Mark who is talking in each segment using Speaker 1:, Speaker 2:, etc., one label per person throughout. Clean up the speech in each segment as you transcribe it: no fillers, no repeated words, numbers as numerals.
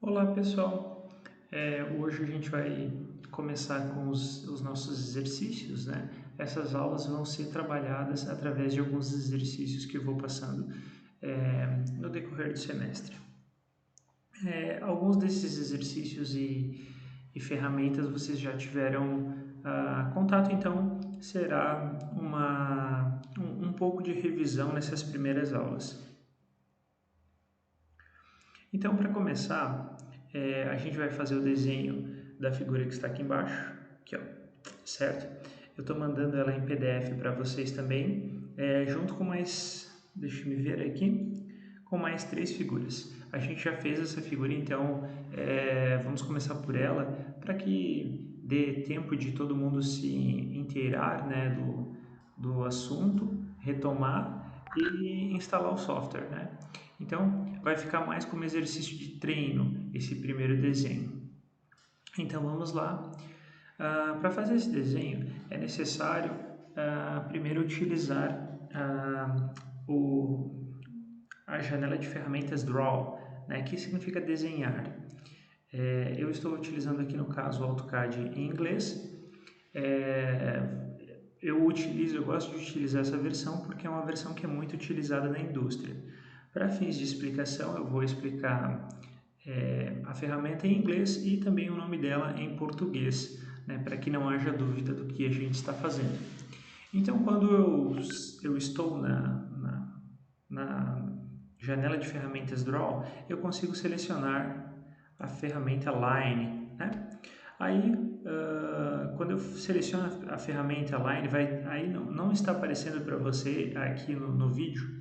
Speaker 1: Olá pessoal, hoje a gente vai começar com os nossos exercícios, né? Essas aulas vão ser trabalhadas através de alguns exercícios que eu vou passando no decorrer do semestre. Alguns desses exercícios e ferramentas vocês já tiveram contato, então será um pouco de revisão nessas primeiras aulas. Então, para começar, a gente vai fazer o desenho da figura que está aqui embaixo, aqui, ó, certo? Eu estou mandando ela em PDF para vocês também, junto com mais, deixa eu me ver aqui, com mais 3 figuras. A gente já fez essa figura, então vamos começar por ela, para que dê tempo de todo mundo se inteirar, né, do assunto, retomar e instalar o software, né? Então, vai ficar mais como exercício de treino esse primeiro desenho. Então, vamos lá. Para fazer esse desenho, é necessário primeiro utilizar a janela de ferramentas Draw, né, que significa desenhar. Eu estou utilizando aqui no caso o AutoCAD em inglês. Eu gosto de utilizar essa versão porque é uma versão que é muito utilizada na indústria. Para fins de explicação, eu vou explicar a ferramenta em inglês e também o nome dela em português, né, para que não haja dúvida do que a gente está fazendo. Então, quando eu estou na janela de ferramentas Draw, eu consigo selecionar a ferramenta Line, né? Aí, quando eu seleciono a ferramenta Line, aí não está aparecendo para você aqui no vídeo,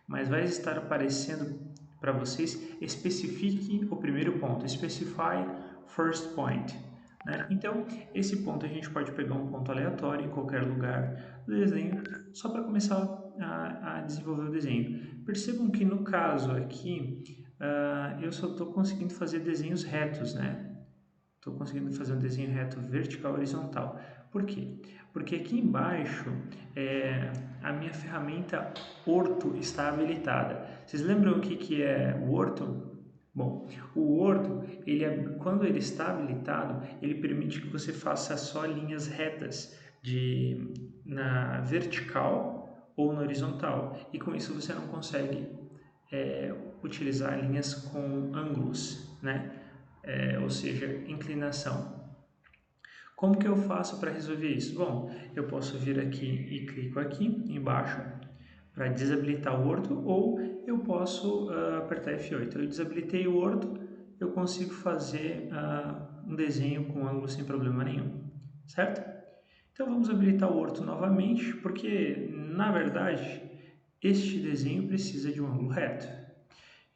Speaker 1: mas vai estar aparecendo para vocês. Especifique o primeiro ponto, Specify First Point. Né? Então, esse ponto a gente pode pegar um ponto aleatório em qualquer lugar do desenho, só para começar a desenvolver o desenho. Percebam que no caso aqui, eu só estou conseguindo fazer desenhos retos, né? Estou conseguindo fazer um desenho reto vertical e horizontal. Por quê? Porque aqui embaixo a minha ferramenta Orto está habilitada. Vocês lembram o que é o Orto? Bom, o Orto, quando ele está habilitado, ele permite que você faça só linhas retas na vertical ou na horizontal. E com isso você não consegue utilizar linhas com ângulos, né? Ou seja, inclinação. Como que eu faço para resolver isso? Bom, eu posso vir aqui e clico aqui embaixo para desabilitar o orto, ou eu posso apertar F8. Eu desabilitei o orto, eu consigo fazer um desenho com ângulo sem problema nenhum, certo? Então vamos habilitar o orto novamente, porque na verdade este desenho precisa de um ângulo reto.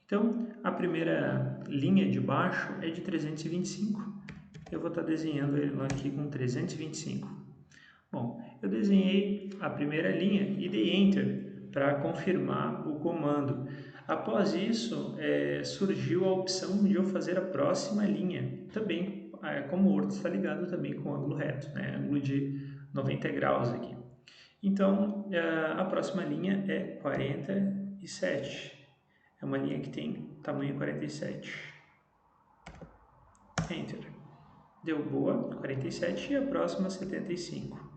Speaker 1: Então, a primeira linha de baixo é de 325. Eu vou estar desenhando ele aqui com 325. Bom, eu desenhei a primeira linha e dei Enter para confirmar o comando. Após isso, surgiu a opção de eu fazer a próxima linha. Também, como o orto está ligado também com ângulo reto, né? Ângulo de 90 graus aqui. Então, a próxima linha é 47. É uma linha que tem tamanho 47. Enter. Deu boa, 47, e a próxima 75.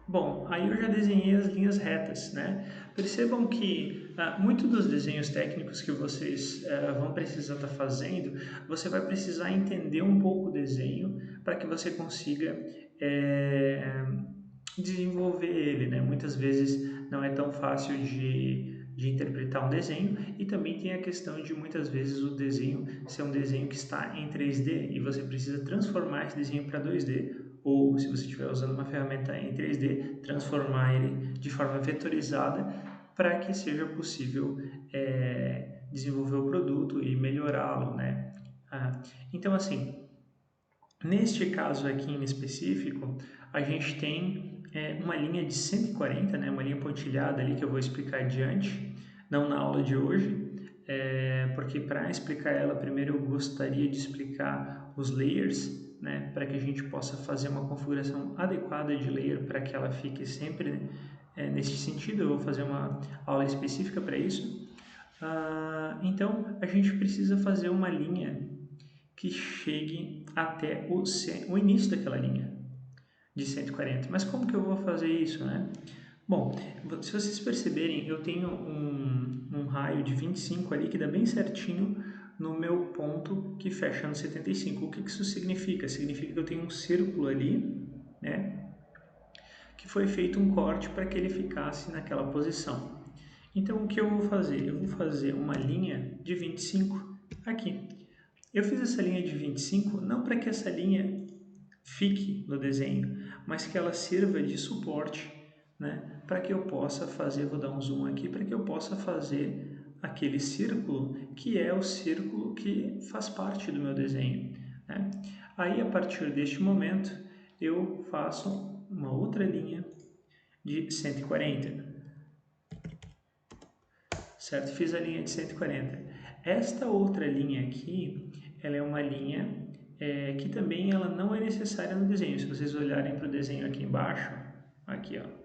Speaker 1: Bom, aí eu já desenhei as linhas retas, né? Percebam que muitos dos desenhos técnicos que vocês vão precisar estar fazendo, você vai precisar entender um pouco o desenho para que você consiga desenvolver ele, né? Muitas vezes não é tão fácil de interpretar um desenho, e também tem a questão de muitas vezes o desenho ser um desenho que está em 3D e você precisa transformar esse desenho para 2D, ou se você estiver usando uma ferramenta em 3D, transformar ele de forma vetorizada para que seja possível desenvolver o produto e melhorá-lo, né? Então, assim, neste caso aqui em específico, a gente tem uma linha de 140, né, uma linha pontilhada ali que eu vou explicar adiante, não na aula de hoje, porque para explicar ela, primeiro eu gostaria de explicar os layers, né, para que a gente possa fazer uma configuração adequada de layer para que ela fique sempre nesse sentido, eu vou fazer uma aula específica para isso. Então, a gente precisa fazer uma linha que chegue até o início daquela linha de 140. Mas como que eu vou fazer isso, né? Bom, se vocês perceberem, eu tenho um raio de 25 ali que dá bem certinho no meu ponto que fecha no 75. O que isso significa? Significa que eu tenho um círculo ali, né? Que foi feito um corte para que ele ficasse naquela posição. Então, o que eu vou fazer? Eu vou fazer uma linha de 25 aqui. Eu fiz essa linha de 25 não para que essa linha fique no desenho, mas que ela sirva de suporte, né, para que eu possa fazer, vou dar um zoom aqui, para que eu possa fazer aquele círculo que é o círculo que faz parte do meu desenho, né? Aí, a partir deste momento, eu faço uma outra linha de 140, certo? Fiz a linha de 140. Esta outra linha aqui, ela é uma linha que também ela não é necessária no desenho. Se vocês olharem para o desenho aqui embaixo, aqui ó,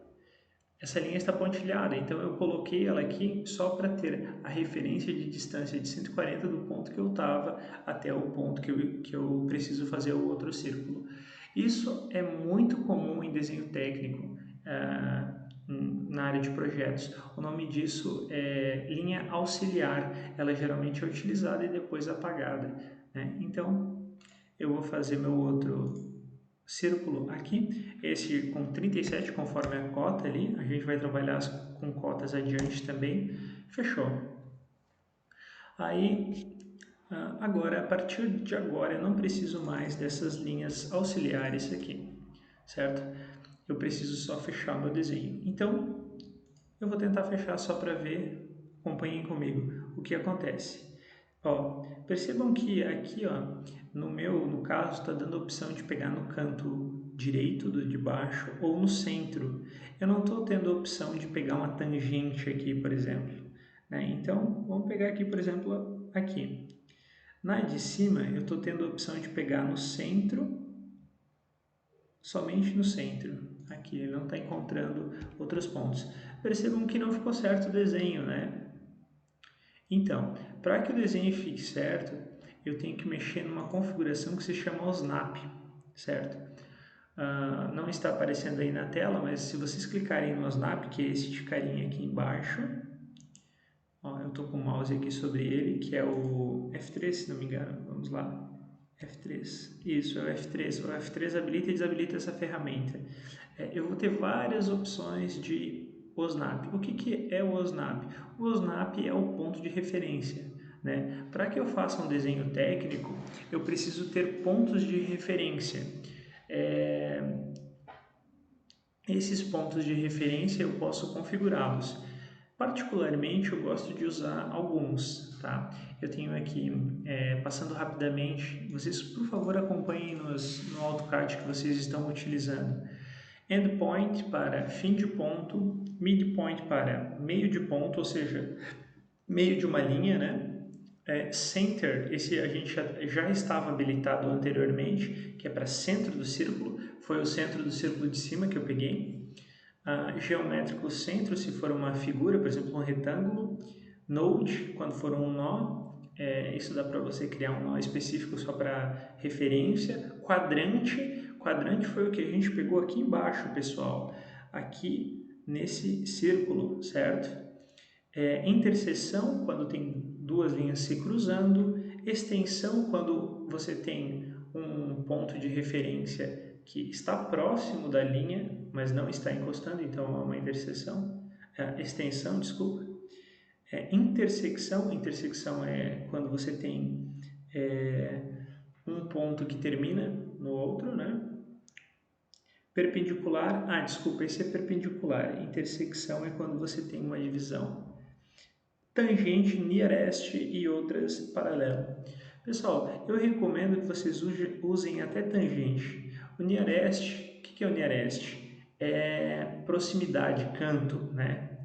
Speaker 1: essa linha está pontilhada, então eu coloquei ela aqui só para ter a referência de distância de 140 do ponto que eu estava até o ponto que eu preciso fazer o outro círculo. Isso é muito comum em desenho técnico, na área de projetos. O nome disso é linha auxiliar, ela geralmente é utilizada e depois apagada, né? Então, eu vou fazer meu outro círculo aqui, esse com 37 conforme a cota ali, a gente vai trabalhar com cotas adiante também, fechou. Aí, agora, a partir de agora, eu não preciso mais dessas linhas auxiliares aqui, certo? Eu preciso só fechar meu desenho. Então, eu vou tentar fechar só para ver, acompanhem comigo o que acontece. Ó, percebam que aqui, ó, no caso, está dando a opção de pegar no canto direito de baixo ou no centro. Eu não estou tendo a opção de pegar uma tangente aqui, por exemplo, né? Então, vamos pegar aqui, por exemplo, aqui. Na de cima, eu estou tendo a opção de pegar no centro, somente no centro. Aqui, ele não está encontrando outros pontos. Percebam que não ficou certo o desenho, né? Então, para que o desenho fique certo, eu tenho que mexer numa configuração que se chama OSNAP, certo? Não está aparecendo aí na tela, mas se vocês clicarem no OSNAP, que é esse de carinha aqui embaixo, ó, eu estou com o mouse aqui sobre ele, que é o F3, se não me engano, vamos lá. F3, isso, é o F3. O F3 habilita e desabilita essa ferramenta. Eu vou ter várias opções de OSNAP. O que é o OSNAP? O OSNAP é o ponto de referência, né? Para que eu faça um desenho técnico, eu preciso ter pontos de referência. Esses pontos de referência eu posso configurá-los. Particularmente, eu gosto de usar alguns, tá? Eu tenho aqui, passando rapidamente, vocês por favor acompanhem no AutoCAD que vocês estão utilizando. Endpoint para fim de ponto, midpoint para meio de ponto, ou seja, meio de uma linha, né? Center, esse a gente já estava habilitado anteriormente, que é para centro do círculo, foi o centro do círculo de cima que eu peguei. Geométrico centro, se for uma figura, por exemplo, um retângulo. Node, quando for um nó, isso dá para você criar um nó específico só para referência. Quadrante foi o que a gente pegou aqui embaixo, pessoal, aqui nesse círculo, certo? Interseção, quando tem duas linhas se cruzando. Extensão, quando você tem um ponto de referência que está próximo da linha, mas não está encostando, então é uma interseção. Extensão, desculpa. Intersecção é quando você tem um ponto que termina no outro, né? Perpendicular, desculpa, esse é perpendicular. Intersecção é quando você tem uma divisão. Tangente, nearest e outras paralelo. Pessoal, eu recomendo que vocês usem até tangente. O nearest, o que é o nearest? É proximidade, canto, né?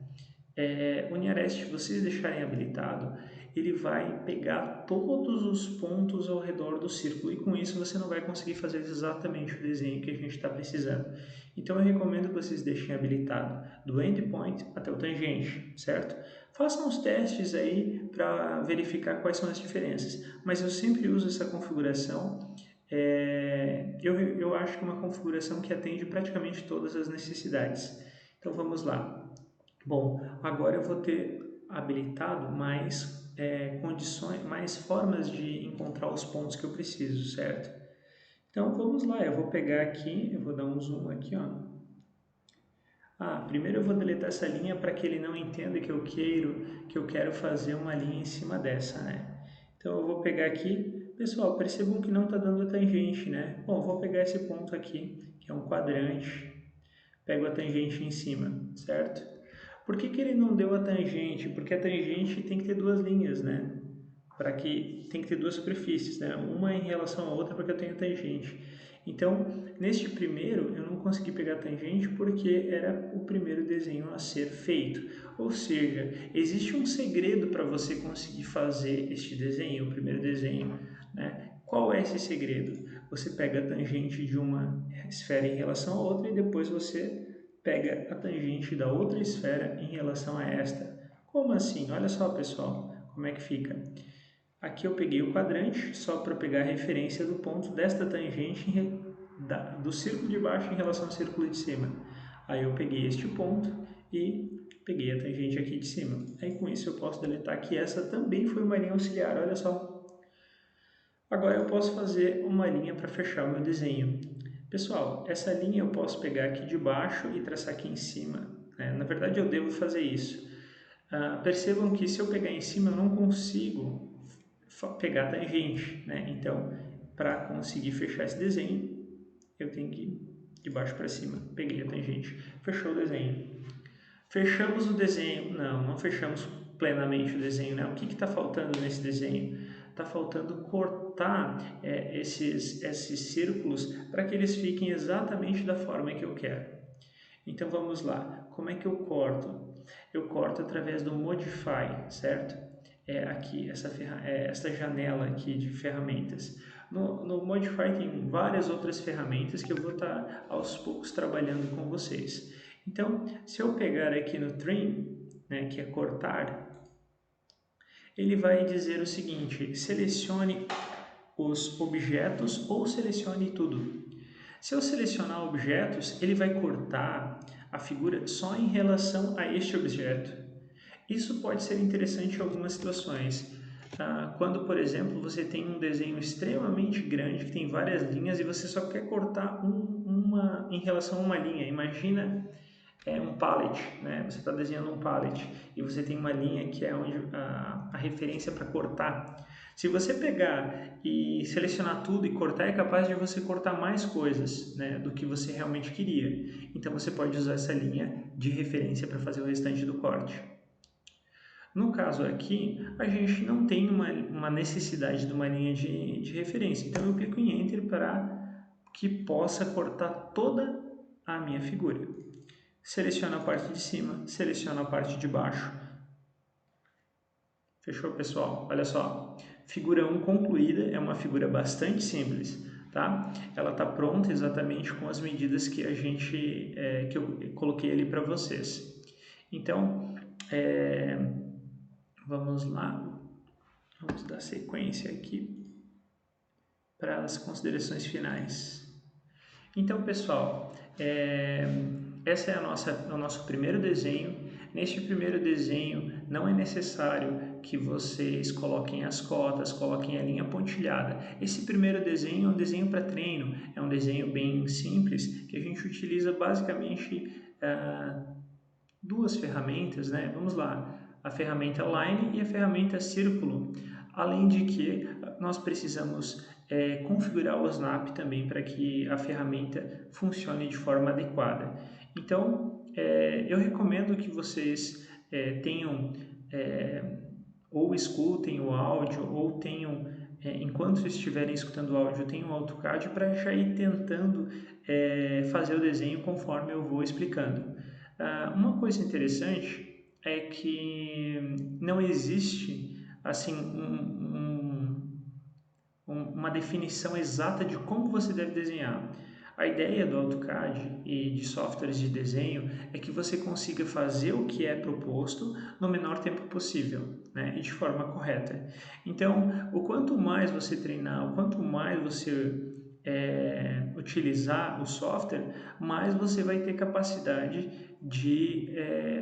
Speaker 1: O nearest, se vocês deixarem habilitado, ele vai pegar todos os pontos ao redor do círculo e com isso você não vai conseguir fazer exatamente o desenho que a gente está precisando. Então eu recomendo que vocês deixem habilitado do endpoint até o tangente, certo? Façam os testes aí para verificar quais são as diferenças, mas eu sempre uso essa configuração. Eu acho que é uma configuração que atende praticamente todas as necessidades. Então vamos lá. Bom, agora eu vou ter habilitado mais condições, mais formas de encontrar os pontos que eu preciso, certo? Então vamos lá, eu vou pegar aqui, eu vou dar um zoom aqui, ó. Primeiro eu vou deletar essa linha para que ele não entenda que eu quero fazer uma linha em cima dessa, né? Então eu vou pegar aqui, pessoal, percebam que não está dando a tangente, né? Bom, vou pegar esse ponto aqui, que é um quadrante, pego a tangente em cima, certo? Por que ele não deu a tangente? Porque a tangente tem que ter duas linhas, né? Para que tem que ter duas superfícies, né? Uma em relação à outra porque eu tenho tangente. Então, neste primeiro, eu não consegui pegar tangente porque era o primeiro desenho a ser feito. Ou seja, existe um segredo para você conseguir fazer este desenho, o primeiro desenho, né? Qual é esse segredo? Você pega a tangente de uma esfera em relação à outra e depois você pega a tangente da outra esfera em relação a esta. Como assim? Olha só, pessoal, como é que fica. Aqui eu peguei o quadrante, só para pegar a referência do ponto desta tangente do círculo de baixo em relação ao círculo de cima. Aí eu peguei este ponto e peguei a tangente aqui de cima. Aí com isso eu posso deletar que essa também foi uma linha auxiliar, olha só. Agora eu posso fazer uma linha para fechar o meu desenho. Pessoal, essa linha eu posso pegar aqui de baixo e traçar aqui em cima, né? Na verdade eu devo fazer isso. Percebam que se eu pegar em cima eu não consigo pegar a tangente, né? Então, para conseguir fechar esse desenho, eu tenho que ir de baixo para cima. Peguei a tangente, fechou o desenho. Fechamos o desenho? Não fechamos plenamente o desenho, né? O que está faltando nesse desenho? Está faltando cortar esses círculos para que eles fiquem exatamente da forma que eu quero. Então vamos lá, como é que eu corto? Eu corto através do Modify, certo? Aqui, essa janela aqui de ferramentas. No Modify tem várias outras ferramentas que eu vou estar aos poucos trabalhando com vocês. Então, se eu pegar aqui no Trim, né, que é cortar, ele vai dizer o seguinte, selecione os objetos ou selecione tudo. Se eu selecionar objetos, ele vai cortar a figura só em relação a este objeto. Isso pode ser interessante em algumas situações. Quando, por exemplo, você tem um desenho extremamente grande, que tem várias linhas, e você só quer cortar uma em relação a uma linha. Imagina um pallet, né? Você está desenhando um pallet e você tem uma linha que é onde a referência para cortar. Se você pegar e selecionar tudo e cortar, é capaz de você cortar mais coisas, né, do que você realmente queria. Então você pode usar essa linha de referência para fazer o restante do corte. No caso aqui, a gente não tem uma necessidade de uma linha de referência, então eu clico em Enter para que possa cortar toda a minha figura. Seleciono a parte de cima, seleciono a parte de baixo. Fechou, pessoal? Olha só, figura 1 concluída, é uma figura bastante simples, tá? Ela está pronta exatamente com as medidas que que eu coloquei ali para vocês. Então, vamos lá, vamos dar sequência aqui para as considerações finais. Então, pessoal, esse é o nosso primeiro desenho. Neste primeiro desenho, não é necessário que vocês coloquem as cotas, coloquem a linha pontilhada. Esse primeiro desenho é um desenho para treino, é um desenho bem simples, que a gente utiliza basicamente duas ferramentas, né? Vamos lá, a ferramenta Line e a ferramenta Círculo. Além de que nós precisamos configurar o Snap também para que a ferramenta funcione de forma adequada. Então, eu recomendo que vocês tenham ou escutem o áudio ou tenham, enquanto estiverem escutando o áudio, tenham o AutoCAD para já ir tentando fazer o desenho conforme eu vou explicando. Uma coisa interessante é que não existe assim, uma definição exata de como você deve desenhar. A ideia do AutoCAD e de softwares de desenho é que você consiga fazer o que é proposto no menor tempo possível, né? E de forma correta. Então, o quanto mais você treinar, o quanto mais você utilizar o software, mais você vai ter capacidade de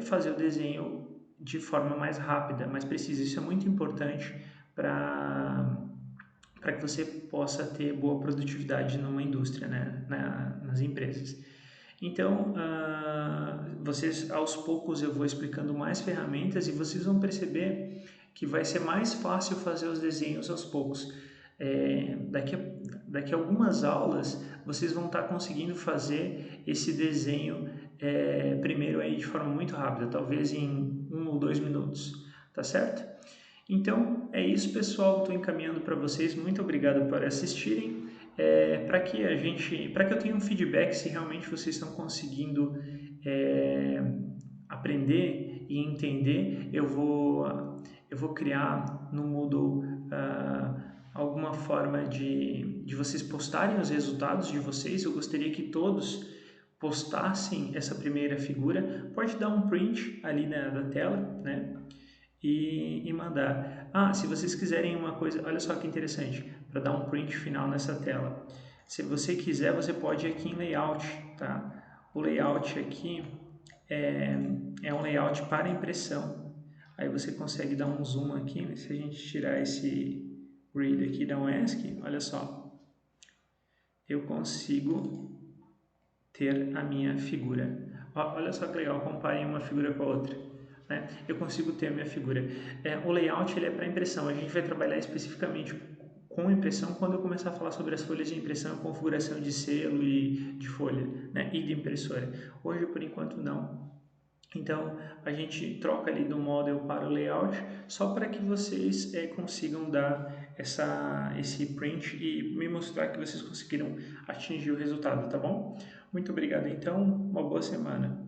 Speaker 1: fazer o desenho de forma mais rápida, mais precisa. Isso é muito importante para que você possa ter boa produtividade numa indústria, né, nas empresas. Então, vocês aos poucos eu vou explicando mais ferramentas e vocês vão perceber que vai ser mais fácil fazer os desenhos aos poucos. Daqui a algumas aulas vocês vão estar conseguindo fazer esse desenho primeiro aí de forma muito rápida, talvez em 1 ou 2 minutos, tá certo? Então é isso, pessoal. Estou encaminhando para vocês. Muito obrigado por assistirem. Para que eu tenha um feedback se realmente vocês estão conseguindo aprender e entender, eu vou criar no Moodle alguma forma de vocês postarem os resultados de vocês. Eu gostaria que todos postassem essa primeira figura. Pode dar um print ali da tela, né? E mandar. Se vocês quiserem uma coisa, olha só que interessante, para dar um print final nessa tela. Se você quiser, você pode ir aqui em layout, tá? O layout aqui é um layout para impressão. Aí você consegue dar um zoom aqui, né? Se a gente tirar esse grid aqui da ESC, olha só, eu consigo ter a minha figura. Olha só que legal, comparem uma figura com a outra. Né? Eu consigo ter a minha figura. O layout ele é para impressão. A gente vai trabalhar especificamente com impressão quando eu começar a falar sobre as folhas de impressão, configuração de selo e de folha, né? E de impressora. Hoje, por enquanto, não. Então, a gente troca ali do model para o layout, só para que vocês consigam dar esse print e me mostrar que vocês conseguiram atingir o resultado, tá bom? Muito obrigado, então. Uma boa semana.